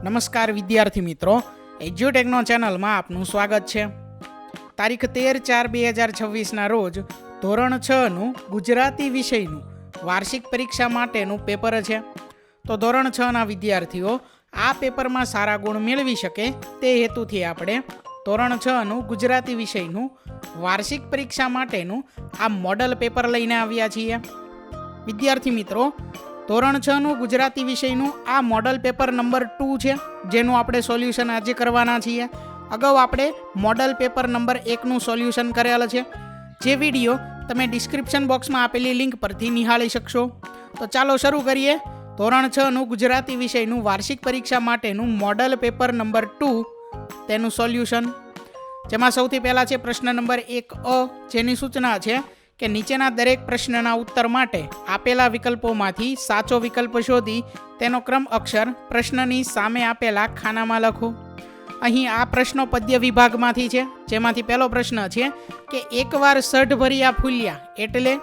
નમસ્કાર વિદ્યાર્થી મિત્રો, એજ્યુટેકનો ચેનલમાં આપનું સ્વાગત છે। તારીખ 13/4/2026ના રોજ ધોરણ 6નું ગુજરાતી વિષયનું વાર્ષિક પરીક્ષા માટેનું પેપર છે। તો ધોરણ 6ના વિદ્યાર્થીઓ આ પેપરમાં સારા ગુણ મેળવી શકે તે હેતુથી આપણે ધોરણ 6નું ગુજરાતી વિષયનું વાર્ષિક પરીક્ષા માટેનું આ મોડલ પેપર લઈને આવ્યા છીએ। વિદ્યાર્થી મિત્રો, ધોરણ 6નું ગુજરાતી વિષયનું આ મોડલ પેપર નંબર 2 છે, જેનું આપણે સોલ્યુશન આજે કરવાના છીએ। અગાઉ આપણે મોડલ પેપર નંબર 1નું સોલ્યુશન કરેલ છે, જે વિડીયો તમે ડિસ્ક્રિપ્શન બોક્સમાં આપેલી લિંક પરથી નિહાળી શકશો। તો ચાલો શરૂ કરીએ ધોરણ 6નું ગુજરાતી વિષયનું વાર્ષિક પરીક્ષા માટેનું મોડલ પેપર નંબર 2 તેનું સોલ્યુશન, જેમાં સૌથી પહેલાં છે પ્રશ્ન નંબર 1A, જેની સૂચના છે કે નીચેના દરેક પ્રશ્નના ઉત્તર માટે આપેલા વિકલ્પોમાંથી સાચો વિકલ્પ શોધી તેનો ક્રમ અક્ષર પ્રશ્નની સામે આપેલા ખાનામાં લખો। અહીં આ પ્રશ્નો પદ્ય વિભાગમાંથી છે, જેમાંથી પહેલો પ્રશ્ન છે કે એકવાર સઢ ભર્યા ફૂલ્યા એટલે,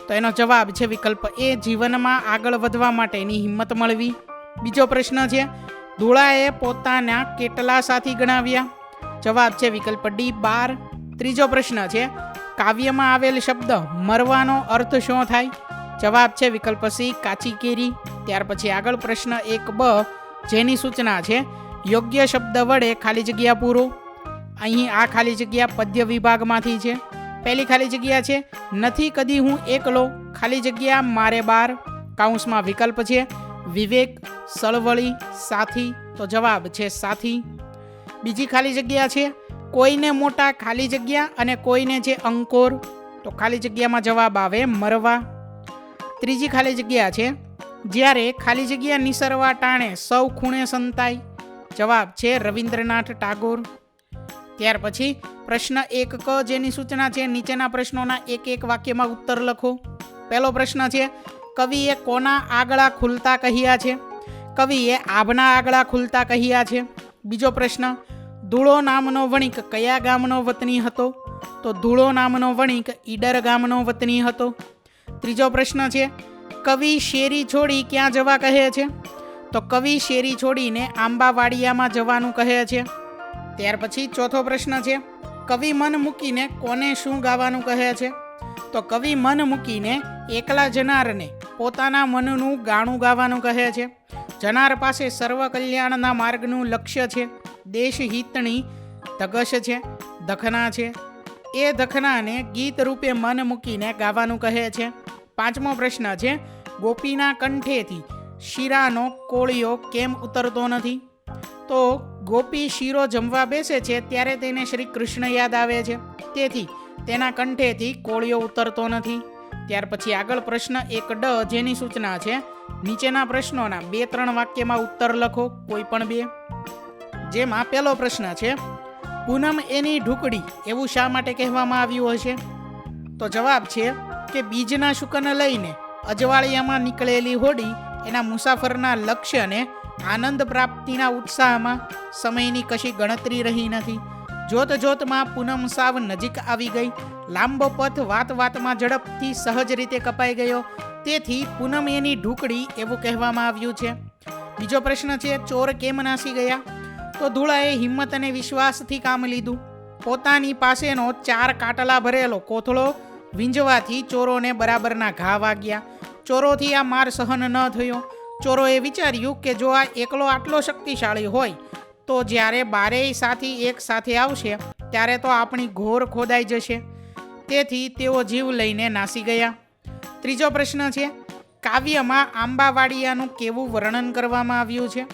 તો એનો જવાબ છે વિકલ્પ એ, જીવનમાં આગળ વધવા માટેની હિંમત મળવી। બીજો પ્રશ્ન છે ધૂળાએ પોતાના કેટલા સાથી ગણાવ્યા, જવાબ છે વિકલ્પ ડી 12। ત્રીજો પ્રશ્ન છે કાવ્યમાં આવેલ શબ્દ મરવાનો અર્થ શું થાય, જવાબ છે વિકલ્પ સી કાચી કેરી। ત્યાર પછી આગળ પ્રશ્ન 1B, જેની સૂચના છે યોગ્ય શબ્દ વડે ખાલી જગ્યા પૂરો। અહીં આ ખાલી જગ્યા પદ્ય વિભાગમાંથી છે। પહેલી ખાલી જગ્યા છે નથી કદી હું એકલો, ખાલી જગ્યા મારે 12, કૌંસમાં વિકલ્પ છે વિવેક, સળવળી, સાથી, તો જવાબ છે સાથી। બીજી ખાલી જગ્યા છે કોઈને મોટા ખાલી જગ્યા અને કોઈને છે અંકોર, તો ખાલી જગ્યામાં જવાબ આવે મરવા। ત્રીજી ખાલી જગ્યા છે જ્યારે ખાલી જગ્યા નિસરવા ટાણે સૌ ખૂણે સંતાય, જવાબ છે રવિન્દ્રનાથ ટાગોર। ત્યાર પછી પ્રશ્ન 1K, જેની સૂચના છે નીચેના પ્રશ્નોના એક એક વાક્યમાં ઉત્તર લખો। પહેલો પ્રશ્ન છે કવિએ કોના આગળા ખુલતા કહ્યા છે, કવિએ આભના આગળા ખુલતા કહ્યા છે। બીજો પ્રશ્ન ધૂળો નામનો વણિક કયા ગામનો વતની હતો, તો ધૂળો નામનો વણિક ઈડર ગામનો વતની હતો। ત્રીજો પ્રશ્ન છે કવિ શેરી છોડી ક્યાં જવા કહે છે, તો કવિ શેરી છોડીને આંબાવાડિયામાં જવાનું કહે છે। ત્યાર પછી ચોથો પ્રશ્ન છે કવિ મન મૂકીને કોને શું ગાવાનું કહે છે, તો કવિ મન મૂકીને એકલા જનારને પોતાના મનનું ગાણું ગાવાનું કહે છે। જનાર પાસે સર્વ કલ્યાણના માર્ગનું લક્ષ્ય છે, દેશ હિતની ધગશ છે, દખના છે, એ દખનાને ગીત રૂપે મન મૂકીને ગાવાનું કહે છે। પાંચમો પ્રશ્ન છે ગોપીના કંઠેથી શીરાનો કોળિયો કેમ ઉતરતો નથી, તો ગોપી શીરો જમવા બેસે છે ત્યારે તેને શ્રી કૃષ્ણ યાદ આવે છે, તેથી તેના કંઠેથી કોળિયો ઉતરતો નથી। ત્યાર પછી આગળ પ્રશ્ન 1D, જેની સૂચના છે નીચેના પ્રશ્નોના 2-3 વાક્યમાં ઉત્તર લખો, કોઈ પણ 2। જેમાં પહેલો પ્રશ્ન છે પૂનમ એની ઢુકડી એવું શા માટે કહેવામાં આવ્યું હશે, તો જવાબ છે કે બીજના શુકન લઈને અજવાળિયામાં નીકળેલી હોડી એના મુસાફરના લક્ષ્યને આનંદ પ્રાપ્તિના ઉત્સાહમાં સમયની કશી ગણતરી રહી નથી। જોત જોતમાં પૂનમ સાવ નજીક આવી ગઈ, લાંબો પથ વાત વાતમાં ઝડપથી સહજ રીતે કપાઈ ગયો, તેથી પૂનમ એની ઢુકડી એવું કહેવામાં આવ્યું છે। બીજો પ્રશ્ન છે ચોર કેમ નાસી ગયા, તો ધૂળાએ હિંમત અને વિશ્વાસથી કામ લીધું, પોતાની પાસેનો 4 કાટલા ભરેલો કોથળો વીંજવાથી ચોરોને બરાબરના ઘા વાગ્યા, ચોરોથી આ માર સહન ન થયો। ચોરોએ વિચાર્યું કે જો આ એકલો આટલો શક્તિશાળી હોય તો જ્યારે 12 સાથી એક સાથે આવશે ત્યારે તો આપણી ઘોર ખોદાઈ જશે, તેથી તેઓ જીવ લઈને નાસી ગયા। ત્રીજો પ્રશ્ન છે કાવ્યમાં આંબાવાડિયાનું કેવું વર્ણન કરવામાં આવ્યું છે,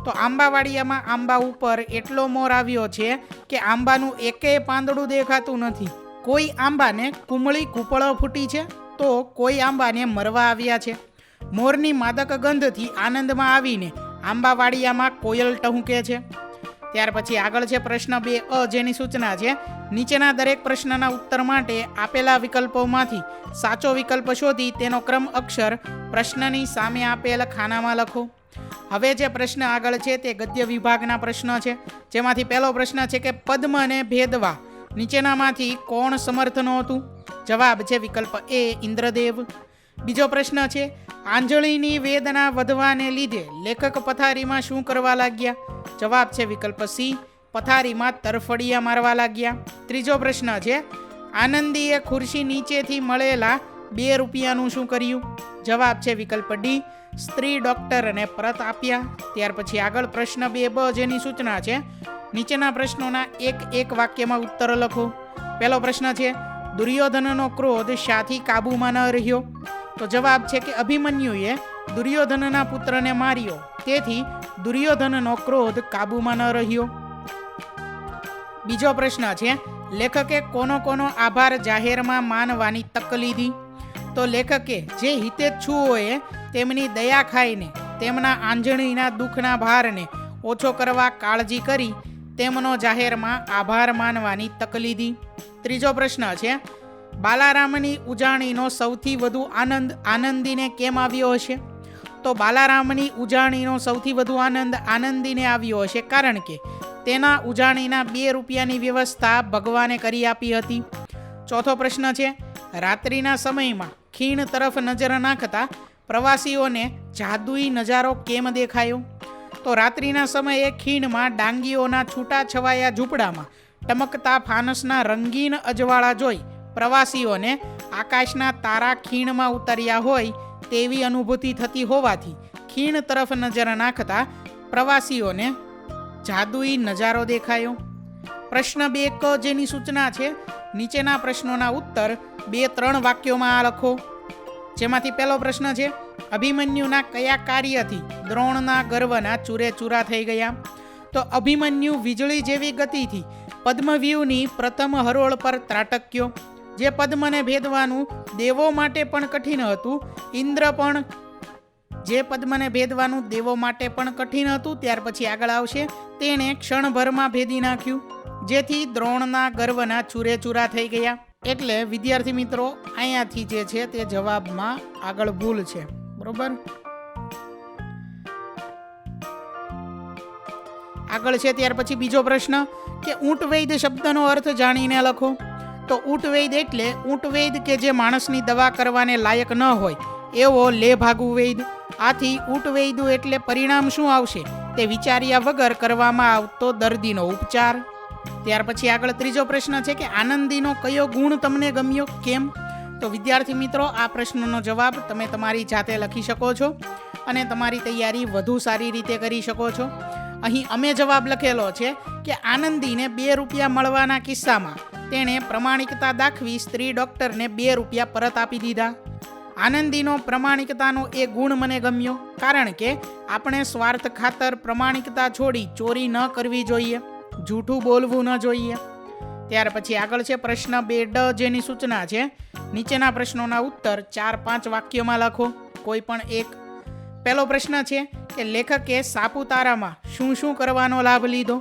તો આંબાવાડિયામાં આંબા ઉપર એટલો મોર આવ્યો છે કે આંબાનું એકેય પાંદડું દેખાતું નથી, કોઈ આંબાને કુમળી કૂપળો ફૂટી છે તો કોઈ આંબાને મરવા આવ્યા છે। મોરની માદક ગંધથી આનંદમાં આવીને આંબાવાડિયામાં કોયલ ટહુકે છે। ત્યાર પછી આગળ છે પ્રશ્ન 2A, જેની સૂચના છે નીચેના દરેક પ્રશ્નના ઉત્તર માટે આપેલા વિકલ્પોમાંથી સાચો વિકલ્પ શોધી તેનો ક્રમ અક્ષર પ્રશ્નની સામે આપેલ ખાનામાં લખો। હવે જે પ્રશ્ન આગળ છે તે ગદ્ય વિભાગના પ્રશ્ન છે, જેમાંથી પહેલો પ્રશ્ન છે કે પદ્મને ભેદવા નીચેનામાંથી કોણ સમર્થ નહોતું, જવાબ છે વિકલ્પ એ ઇન્દ્રદેવ। બીજો પ્રશ્ન છે, આંજળીની વેદના વધવાને લીધે લેખક પથારીમાં શું કરવા લાગ્યા? જવાબ છે વિકલ્પ સી, પથારીમાં તરફડિયા મારવા લાગ્યા. ત્રીજો પ્રશ્ન છે, આનંદીએ ખુરશી નીચેથી મળેલા 2 રૂપિયાનું શું કર્યું? જવાબ છે વિકલ્પ ડી, સ્ત્રી ડોક્ટરને પરત આપ્યા. ત્યાર પછી આગળ પ્રશ્ન 2બ જેની સૂચના છે, નીચેના પ્રશ્નોના એક વાક્યમાં ઉત્તર લખો. પહેલો પ્રશ્ન છે, દુર્યોધનનો ક્રોધ શાથી કાબૂમાં ન રહ્યો? તો જવાબ છે કે અભિમન્યુએ દુર્યોધનના પુત્રને માર્યો, તેથી દુર્યોધનનો ક્રોધ કાબૂમાં ન રહ્યો. બીજો પ્રશ્ન છે, લેખકે કોનો આભાર જાહેરમાં માનવાની તક લીધી? તો લેખકે જે હિતેચ્છુઓએ તેમની દયા ખાઈને તેમના આંજણીના દુઃખના ભારને ઓછો કરવા કાળજી કરી તેમનો જાહેરમાં આભાર માનવાની તક લીધી. ત્રીજો પ્રશ્ન છે, બાલારામની ઉજાણીનો સૌથી વધુ આનંદ આનંદીને કેમ આવ્યો હશે? તો બાલારામની ઉજાણીનો સૌથી વધુ આનંદ આનંદીને આવ્યો હશે કારણ કે તેના ઉજાણીના 2 રૂપિયાની વ્યવસ્થા ભગવાને કરી આપી હતી. ચોથો પ્રશ્ન છે, રાત્રિના સમયમાં ખીણ તરફ નજર નાખતા પ્રવાસીઓને જાદુઈ નજારો કેમ દેખાયો? તો રાત્રિના સમયે ખીણમાં ડાંગીઓના છૂટાછવાયા ઝૂંપડામાં ટમકતા ફાનસના રંગીન અજવાળા જોઈ પ્રવાસીઓને આકાશના તારા ખીણમાં ઉતર્યા હોય તેવી અનુભૂતિ થતી હોવાથી ખીણ તરફ નજર નાખતા પ્રવાસીઓને જાદુઈ નજારો દેખાયો. પ્રશ્ન 2 જેની સૂચના છે, નીચેના પ્રશ્નોના ઉત્તર 2-3 વાક્યોમાં લખો. જેમાંથી પહેલો પ્રશ્ન છે, અભિમન્યુના કયા કાર્યથી દ્રોણના ગર્વના ચૂરેચૂરા થઈ ગયા? તો અભિમન્યુ વીજળી જેવી ગતિથી પદ્મવ્યૂહની પ્રથમ હરોળ પર ત્રાટક્યો. જે પદ્મને ભેદવાનું દેવો માટે પણ કઠિન હતું, ત્યાર પછી આગળ આવશે, તેણે ક્ષણભરમાં ભેદી નાખ્યું, જેથી દ્રોણના ગર્વના ચૂરેચૂરા થઈ ગયા. એટલે વિદ્યાર્થી મિત્રો, અહીંયાથી જે છે તે જવાબમાં આગળ ભૂલ છે. બરોબર, આગળ છે ત્યાર પછી બીજો પ્રશ્ન કે ઊંટવૈદ શબ્દનો અર્થ જાણીને લખો. તો ઊંટવૈદ એટલે ઊંટવૈદ કે જે માણસની દવા કરવાને લાયક ન હોય એવો લેભાગુ વૈદ. આથી ઊંટવૈદ એટલે પરિણામ શું આવશે તે વિચાર્યા વગર કરવામાં આવતો દર્દીનો ઉપચાર. ત્યાર પછી આગળ ત્રીજો પ્રશ્ન છે કે આનંદીનો કયો ગુણ તમને ગમ્યો, કેમ? તો વિદ્યાર્થી મિત્રો, આ પ્રશ્નનો જવાબ તમે તમારી જાતે લખી શકો છો અને તમારી તૈયારી વધુ સારી રીતે કરી શકો છો. અહીં અમે જવાબ લખેલો છે કે આનંદીને 2 રૂપિયા મળવાના કિસ્સામાં તેણે પ્રમાણિકતા દાખવી સ્ત્રી ડોક્ટરને 2 રૂપિયા પરત આપી દીધા. આનંદીનો પ્રમાણિકતાનો એ ગુણ મને ગમ્યો કારણ કે આપણે સ્વાર્થ ખાતર પ્રમાણિકતા છોડી ચોરી ન કરવી જોઈએ, જૂઠું બોલવું ન જોઈએ. ત્યાર પછી આગળ છે પ્રશ્ન 2ડ જેની સૂચના છે, નીચેના પ્રશ્નોના ઉત્તર 4-5 વાક્યોમાં લખો, કોઈ પણ એક. પહેલો પ્રશ્ન છે કે લેખકે સાપુતારામાં શું કરવાનો લાભ લીધો?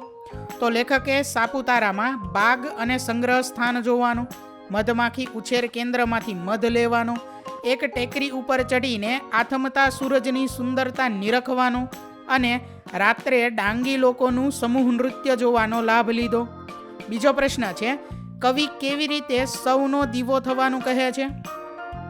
તો લેખકે સાપુતારામાં બાગ અને સંગ્રહ સ્થાન જોવાનો, મધમાખી ઉછેર કેન્દ્રમાંથી મધ લેવાનો, એક ટેકરી ઉપર ચડીને આથમતા સૂરજની સુંદરતા નિરખવાનો અને રાત્રે ડાંગી લોકોનું સમૂહ નૃત્ય જોવાનો લાભ લીધો. બીજો પ્રશ્ન છે, કવિ કેવી રીતે સૌનો દીવો થવાનું કહે છે?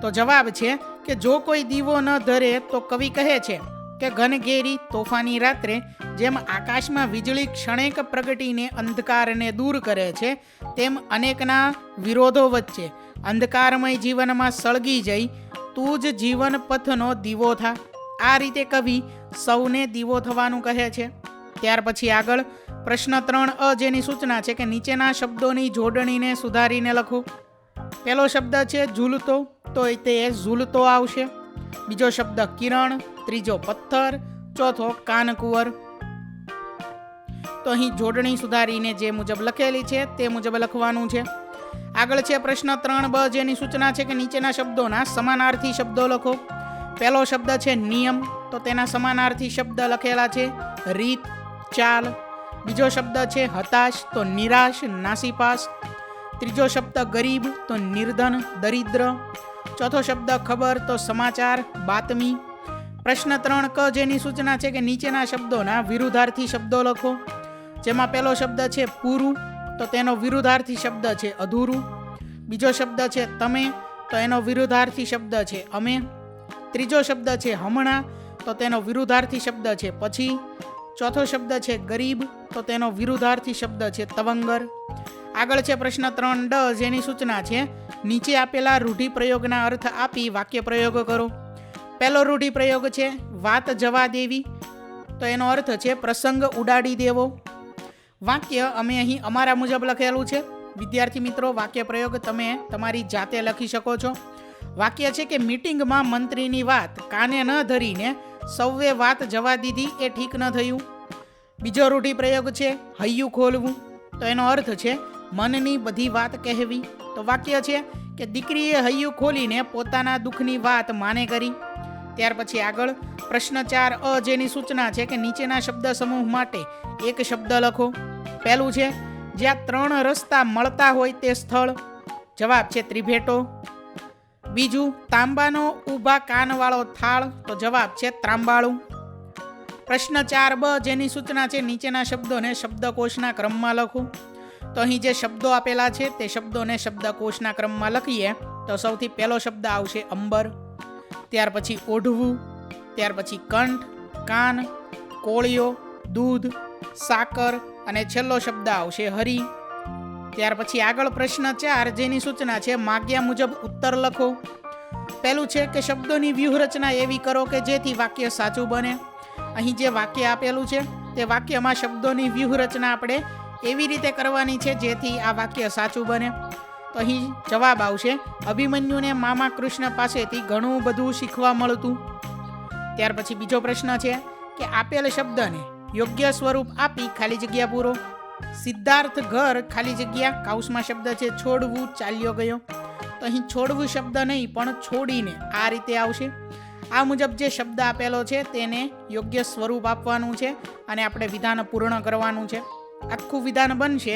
તો જવાબ છે કે જો કોઈ દીવો ન ધરે તો કવિ કહે છે કે ઘનઘેરી તોફાની રાત્રે જેમ આકાશમાં વીજળી ક્ષણેક પ્રગટીને અંધકારને દૂર કરે છે, તેમ અનેકના વિરોધો વચ્ચે અંધકારમય જીવનમાં સળગી જઈ તું જ જીવન પથનો દીવો થા. આ રીતે કવિ સૌને દીવો થવાનું કહે છે. ત્યાર પછી આગળ પ્રશ્ન 3અ જેની સૂચના છે કે નીચેના શબ્દોની જોડણીને સુધારીને લખો. પહેલો શબ્દ છે ઝૂલતો, તો તે ઝૂલતો આવશે. બીજો શબ્દ કિરણ, ત્રીજો પથ્થર, ચોથો કાનકુંવર. તો અહીં જોડણી સુધારીને જે મુજબ લખેલી છે તે મુજબ લખવાનું છે. આગળ છે પ્રશ્ન 3બ જેની સૂચના છે કે નીચેના શબ્દોના સમાનાર્થી શબ્દો લખો. પહેલો શબ્દ છે નિયમ, તો તેના સમાનાર્થી શબ્દ લખેલા છે રીત, ચાલ. બીજો શબ્દ છે હતાશ, તો નિરાશ, નાસીપાસ. ત્રીજો શબ્દ ગરીબ, તો નિર્ધન, દરિદ્ર. ચોથો શબ્દ ખબર, તો સમાચાર, બાતમી. પ્રશ્ન 3ક જેની સૂચના છે કે નીચેના શબ્દોના વિરુદ્ધાર્થી શબ્દો લખો. જેમાં પહેલો શબ્દ છે પૂરું, તો તેનો વિરુદ્ધાર્થી શબ્દ છે અધૂરું. બીજો શબ્દ છે તમે, તો એનો વિરુદ્ધાર્થી શબ્દ છે અમે. ત્રીજો શબ્દ છે હમણાં, તો તેનો વિરુદ્ધાર્થી શબ્દ છે પછી. ચોથો શબ્દ છે ગરીબ, તો તેનો વિરુદ્ધાર્થી શબ્દ છે તવંગર. આગળ છે પ્રશ્ન 3D, જેની સૂચના છે નીચે આપેલા રૂઢિપ્રયોગના અર્થ આપી વાક્ય પ્રયોગ કરો. પહેલો રૂઢિપ્રયોગ છે વાત જવા દેવી, તો એનો અર્થ છે પ્રસંગ ઉડાડી દેવો. વાક્ય અમે અહીં અમારા મુજબ લખેલું છે. વિદ્યાર્થી મિત્રો, વાક્ય પ્રયોગ તમે તમારી જાતે લખી શકો છો. વાક્ય છે કે મીટિંગમાં મંત્રીની વાત કાને ન ધરીને સૌએ વાત જવા દીધી એ ઠીક ન થયું. બીજો રૂઢિપ્રયોગ છે હૈયું ખોલવું, તો એનો અર્થ છે મનની બધી વાત કહેવી. તો વાક્ય છે કે દીકરીએ હૈયું ખોલીને પોતાના દુઃખની વાત માને કરી. ત્યાર પછી આગળ પ્રશ્ન 4A, જેની સૂચના છે કે નીચેના શબ્દ સમૂહ માટે એક શબ્દ લખો. પહેલું છે જ્યાં 3 રસ્તા મળતા હોય તે સ્થળ, જવાબ છે ત્રિભેટો. બીજું તાંબાનો ઊભા કાનવાળો થાળ, તો જવાબ છે ત્રાંબાળું. પ્રશ્ન 4B, જેની સૂચના છે નીચેના શબ્દોને શબ્દકોશના ક્રમમાં લખો. તો અહીં જે શબ્દો આપેલા છે તે શબ્દોને શબ્દકોશના ક્રમમાં લખીએ તો સૌથી પહેલો શબ્દ આવશે અંબર, ત્યાર પછી ઓઢવું, ત્યાર પછી કંઠ, કાન, કોળિયો, દૂધ, સાકર અને છેલ્લો શબ્દ આવશે હરી. ત્યાર પછી આગળ પ્રશ્ન 4, જેની સૂચના છે માગ્યા મુજબ ઉત્તર લખો. પહેલું છે કે શબ્દોની વ્યૂહરચના એવી કરો કે જેથી વાક્ય સાચું બને. અહીં જે વાક્ય આપેલું છે તે વાક્યમાં શબ્દોની વ્યૂહરચના આપણે એવી રીતે કરવાની છે જેથી આ વાક્ય સાચું બને. તો અહીં જવાબ આવશે અભિમન્યુને મામા કૃષ્ણ પાસેથી ઘણું બધું શીખવા મળતું. ત્યાર પછી બીજો પ્રશ્ન છે કે આપેલ શબ્દને યોગ્ય સ્વરૂપ આપી ખાલી જગ્યા પૂરો. સિદ્ધાર્થ ઘર ખાલી જગ્યા કાઉસમાં શબ્દ છે છોડવું ચાલ્યો ગયો. તો અહીં છોડવું શબ્દ નહીં પણ છોડીને આ રીતે આવશે. આ મુજબ જે શબ્દ આપેલો છે તેને યોગ્ય સ્વરૂપ આપવાનું છે અને આપણે વિધાન પૂર્ણ કરવાનું છે. આખું વિધાન બનશે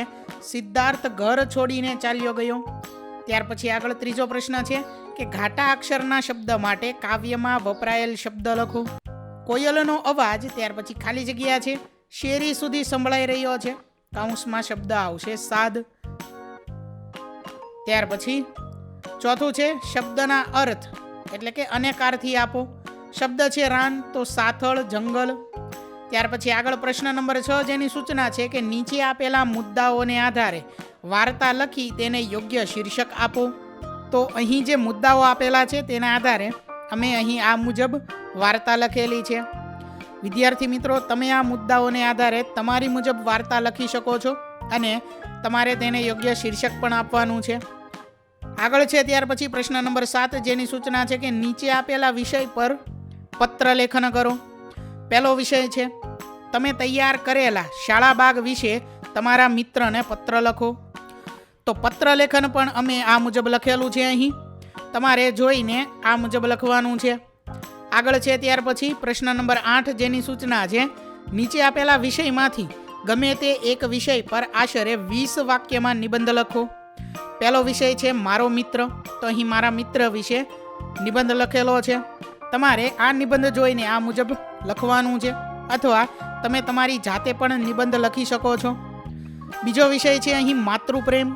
સિદ્ધાર્થ ઘર છોડીને ચાલ્યો ગયો. ત્યાર પછી આગળ ત્રીજો પ્રશ્ન છે કે ઘાટા અક્ષરના શબ્દ માટે કાવ્યમાં વપરાયેલ શબ્દ લખો. કોયલનો અવાજ, ત્યાર પછી ખાલી જગ્યા છે શેરી સુધી સંભળાઈ રહ્યો છે, કાઉસમાં શબ્દ આવશે સાદ. ત્યાર પછી ચોથું છે શબ્દના અર્થ, એટલે કે અનેકાર્થી આપો. શબ્દ છે રાન, તો સાથળ જંગલ. ત્યાર પછી આગળ પ્રશ્ન નંબર 6, જેની સૂચના છે કે નીચે આપેલા મુદ્દાઓને આધારે વાર્તા લખી તેને યોગ્ય શીર્ષક આપો. તો અહીં જે મુદ્દાઓ આપેલા છે તેના આધારે અમે અહીં આ મુજબ વાર્તા લખેલી છે. વિદ્યાર્થી મિત્રો, તમે આ મુદ્દાઓને આધારે તમારી મુજબ વાર્તા લખી શકો છો અને તમારે તેને યોગ્ય શીર્ષક પણ આપવાનું છે. આગળ છે ત્યાર પછી પ્રશ્ન નંબર 7, જેની સૂચના છે કે નીચે આપેલા વિષય પર પત્ર લેખન કરો. પહેલો વિષય છે તમે તૈયાર કરેલા શાળા બાગ વિશે તમારા મિત્રને પત્ર લખો. તો પત્ર લેખન પણ અમે આ મુજબ લખેલું છે. અહીં તમારે જોઈને આ મુજબ લખવાનું છે. આગળ છે ત્યાર પછી પ્રશ્ન નંબર 8, જેની સૂચના છે નીચે આપેલા વિષયમાંથી ગમે તે એક વિષય પર આશરે 20 વાક્યમાં નિબંધ લખો. પહેલો વિષય છે મારો મિત્ર, તો અહીં મારા મિત્ર વિશે નિબંધ લખેલો છે. તમારે આ નિબંધ જોઈને આ મુજબ લખવાનું છે અથવા તમે તમારી જાતે પણ નિબંધ લખી શકો છો. બીજો વિષય છે અહીં માતૃપ્રેમ.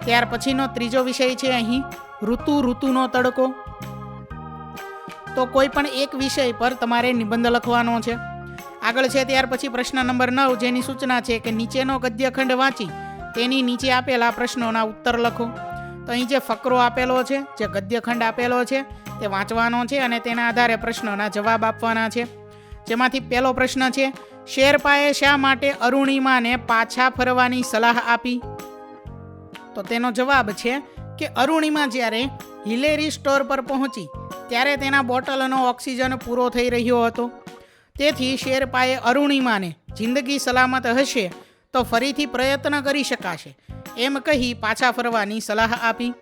ત્યાર પછીનો ત્રીજો વિષય છે અહીં ઋતુનો તડકો. તો કોઈ પણ એક વિષય પર તમારે નિબંધ લખવાનો છે. આગળ છે ત્યાર પછી પ્રશ્ન નંબર 9, જેની સૂચના છે કે નીચેનો ગદ્યખંડ વાંચી તેની નીચે આપેલા પ્રશ્નોના ઉત્તર લખો. તો અહીં જે ફકરો આપેલો છે, જે ગદ્યખંડ આપેલો છે તે વાંચવાનો છે અને તેના આધારે પ્રશ્નોના જવાબ આપવાના છે. જેમાંથી પહેલો પ્રશ્ન છે શેરપાએ શા માટે અરુણિમાને પાછા ફરવાની સલાહ આપી. તો તેનો જવાબ છે કે અરુણિમા જ્યારે હિલેરી સ્ટોર પર પહોંચી ત્યારે તેના બોટલનો ઓક્સિજન પૂરો થઈ રહ્યો હતો. તેથી શેરપાએ અરુણિમાને જિંદગી સલામત હશે તો ફરીથી પ્રયત્ન કરી શકાશે એમ કહી પાછા ફરવાની સલાહ આપી.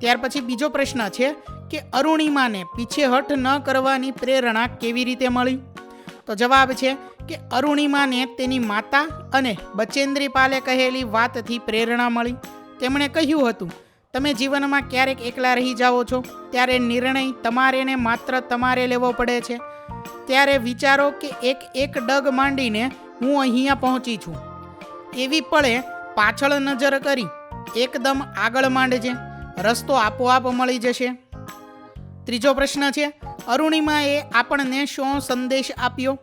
ત્યાર પછી બીજો પ્રશ્ન છે કે અરુણિમાને પીછેહઠ ન કરવાની પ્રેરણા કેવી રીતે મળી. તો જવાબ છે કે અરુણિમાને તેની માતા અને બચેન્દ્રી પાલે કહેલી વાતથી પ્રેરણા મળી. તેમણે કહ્યું હતું તમે જીવનમાં ક્યારેક એકલા રહી જાઓ છો ત્યારે નિર્ણય તમારે ને માત્ર તમારે લેવો પડે છે. ત્યારે વિચારો કે એક ડગ માંડીને હું અહીંયા પહોંચી છું. એવી પળે પાછળ નજર કરી એકદમ આગળ માંડજે. રસ્તો આપોઆપ મળી જશે. ત્રીજો પ્રશ્ન છે, અરુણિમાએ આપણને શું સંદેશ આપ્યો?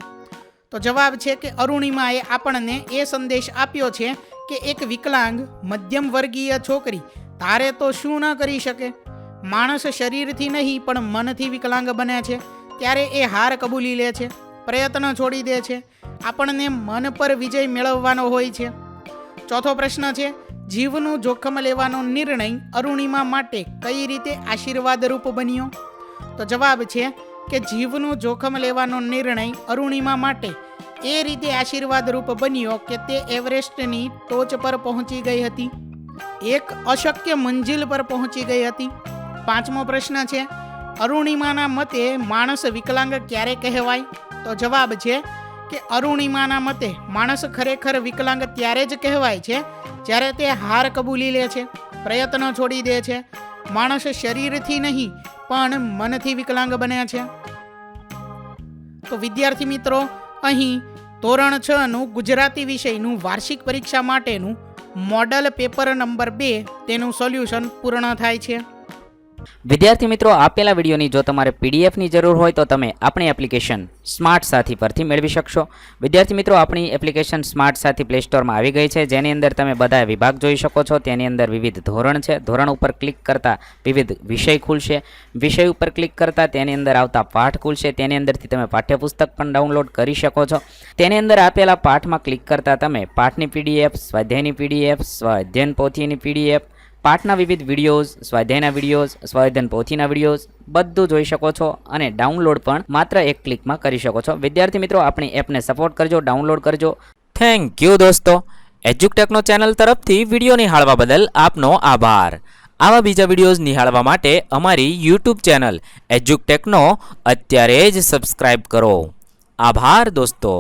તો જવાબ છે કે અરુણિમાએ આપણને એ સંદેશ આપ્યો છે કે એક વિકલાંગ મધ્યમ વર્ગીય છોકરી ધારે તો શું ન કરી શકે. માણસ શરીરથી નહીં પણ મનથી વિકલાંગ બને છે ત્યારે એ હાર કબૂલી લે છે, પ્રયત્ન છોડી દે છે. આપણને મન પર વિજય મેળવવાનો હોય છે. ચોથો પ્રશ્ન છે, જીવનું જોખમ લેવાનો નિર્ણય અરુણિમા માટે કઈ રીતે આશીર્વાદરૂપ બન્યો? તો જવાબ છે કે જીવનું જોખમ લેવાનો નિર્ણય અરુણિમા માટે એ રીતે આશીર્વાદરૂપ બન્યો કે તે એવરેસ્ટની ટોચ પર પહોંચી ગઈ હતી, એક અશક્ય મંજિલ પર પહોંચી ગઈ હતી. પાંચમો પ્રશ્ન છે, અરુણિમાના મતે માણસ વિકલાંગ ક્યારે કહેવાય? તો જવાબ છે કે અરુણિમાના મતે માણસ ખરેખર વિકલાંગ ત્યારે જ કહેવાય છે જ્યારે તે હાર કબૂલી લે છે, પ્રયત્ન છોડી દે છે. માણસ શરીરથી નહીં પણ મનથી વિકલાંગ બને છે. તો વિદ્યાર્થી મિત્રો, અહીં ધોરણ 6નું ગુજરાતી વિષયનું વાર્ષિક પરીક્ષા માટેનું મોડલ પેપર નંબર 2 તેનું સોલ્યુશન પૂર્ણ થાય છે. વિદ્યાર્થી મિત્રો, આપેલા વિડીયોની જો તમારે પીડીએફની જરૂર હોય તો તમે આપણી એપ્લિકેશન સ્માર્ટ સાથી પરથી મેળવી શકશો. વિદ્યાર્થી મિત્રો, આપણી એપ્લિકેશન સ્માર્ટ સાથી પ્લે સ્ટોરમાં આવી ગઈ છે, જેની અંદર તમે બધા વિભાગ જોઈ શકો છો. તેની અંદર વિવિધ ધોરણ છે. ધોરણ ઉપર ક્લિક કરતાં વિવિધ વિષય ખુલશે. વિષય ઉપર ક્લિક કરતાં તેની અંદર આવતા પાઠ ખુલશે. તેની અંદરથી તમે પાઠ્યપુસ્તક પણ ડાઉનલોડ કરી શકો છો. તેની અંદર આપેલા પાઠમાં ક્લિક કરતાં તમે પાઠની પીડીએફ, સ્વાધ્યાયની પીડીએફ, સ્વાધ્યાયન પોથીની પીડીએફ, પાઠના વિવિધ વિડીયોઝ, સ્વાધ્યાયના વિડીયોઝ, સ્વાધ્યાયન પોથીના વિડીયોઝ બધું જોઈ શકો છો અને ડાઉનલોડ પણ માત્ર એક ક્લિકમાં કરી શકો છો. વિદ્યાર્થી મિત્રો, આપણી એપને સપોર્ટ કરજો, ડાઉનલોડ કરજો. થેન્ક યુ દોસ્તો. એજ્યુકટેકનો ચેનલ તરફથી વિડીયો નિહાળવા બદલ આપનો આભાર. આવા બીજા વિડીયોઝ નિહાળવા માટે અમારી યુટ્યુબ ચેનલ એજ્યુકટેકનો અત્યારે જ સબસ્ક્રાઇબ કરો. આભાર દોસ્તો.